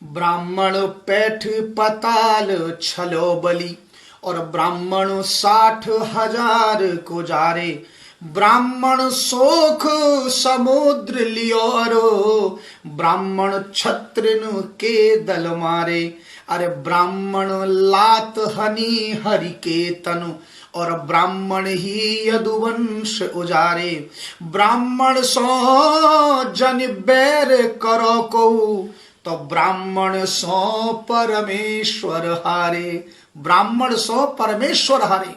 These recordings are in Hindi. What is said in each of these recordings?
ब्राह्मण पैठ पताल छलो बलि और ब्राह्मण 60,000 को जारे। ब्राह्मण सोख समुद्र लियोरो ब्राह्मण छत्रिन के दल मारे। अरे ब्राह्मण लात हनी हरि के तनु और ब्राह्मण ही यदुवंश उजारे। ब्राह्मण सो जन बैर करो को तो ब्राह्मण सो परमेश्वर हारे। ब्राह्मण सो परमेश्वर हारे।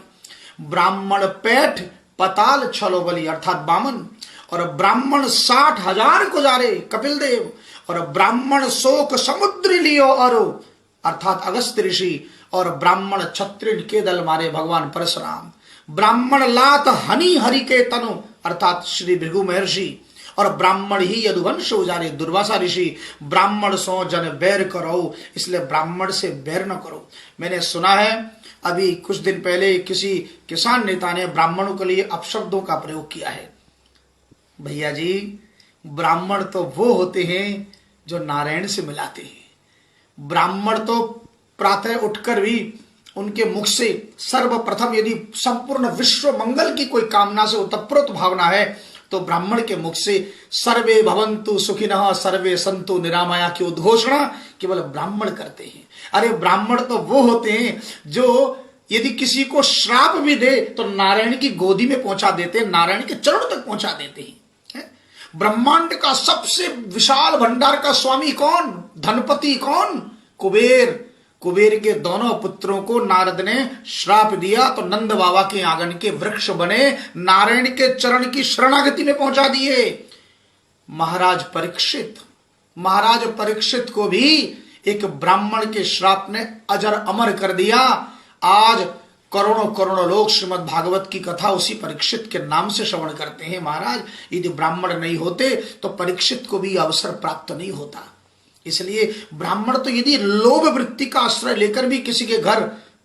ब्राह्मण पैठ पताल छलो बलि अर्थात बामन और ब्राह्मण 60,000 को जारे कपिल देव और ब्राह्मण शोक समुद्र लियो अरो अर्थात अगस्त्य ऋषि और ब्राह्मण क्षत्रिय के दल मारे भगवान परशुराम। ब्राह्मण लात हनी हरि के तनु अर्थात श्री भृगु महर्षि और ब्राह्मण ही यदुवंश उजारे दुर्वासा ऋषि। ब्राह्मण सो जन बैर करो इसलिए ब्राह्मण से बैर न करो। मैंने सुना है अभी कुछ दिन पहले किसी किसान नेता ने ब्राह्मणों के लिए अपशब्दों का प्रयोग किया है। भैया जी ब्राह्मण तो वो होते हैं जो नारायण से मिलाते हैं। ब्राह्मण तो प्रातः उठकर भी उनके मुख से सर्वप्रथम यदि संपूर्ण विश्व मंगल की कोई कामना से उत्प्रोत भावना है तो ब्राह्मण के मुख से सर्वे भवन्तु सुखिनः सर्वे सन्तु निरामया की उद्घोषणा केवल ब्राह्मण करते हैं। अरे ब्राह्मण तो वो होते हैं जो यदि किसी को श्राप भी दे तो नारायण की गोदी में पहुंचा देते हैं, नारायण के चरण तक पहुंचा देते हैं। ब्रह्मांड का सबसे विशाल भंडार का स्वामी कौन? धनपति कौन? कुबेर। कुबेर के दोनों पुत्रों को नारद ने श्राप दिया तो नंद बाबा के आंगन के वृक्ष बने, नारायण के चरण की शरणागति में पहुंचा दिए। महाराज परीक्षित को भी एक ब्राह्मण के श्राप ने अजर अमर कर दिया। आज करोड़ों करोड़ों लोग श्रीमद् भागवत की कथा उसी परीक्षित के नाम से श्रवण करते हैं। महाराज यदि ब्राह्मण नहीं होते तो परीक्षित को भी अवसर प्राप्त नहीं होता। इसलिए ब्राह्मण तो यदि लोभ वृत्ति का आश्रय लेकर भी किसी के घर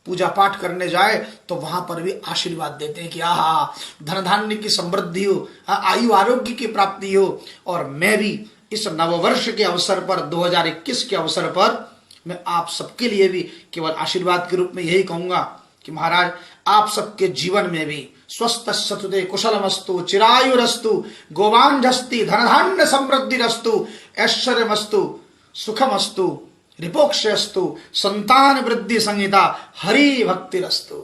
पूजा पाठ करने जाए तो वहां पर भी आशीर्वाद देते हैं कि आहा धन धान्य की समृद्धि हो, आयु आरोग्य की प्राप्ति हो। और मैं भी इस नववर्ष के अवसर पर 2021 के अवसर पर मैं आप सबके लिए भी केवल आशीर्वाद के रूप में यही कहूंगा कि महाराज आप सबके जीवन में भी स्वस्थ सतुते कुशलमस्तु चिरायुरस्तु गोवांझस्ति धनधान्य समृद्धिरस्तु ऐश्वर्यमस्तु सुखमस्तु रिपोक्षयस्तु संतान वृद्धि संहिता हरि भक्तिरस्तु।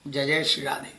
जय जय श्री राधे।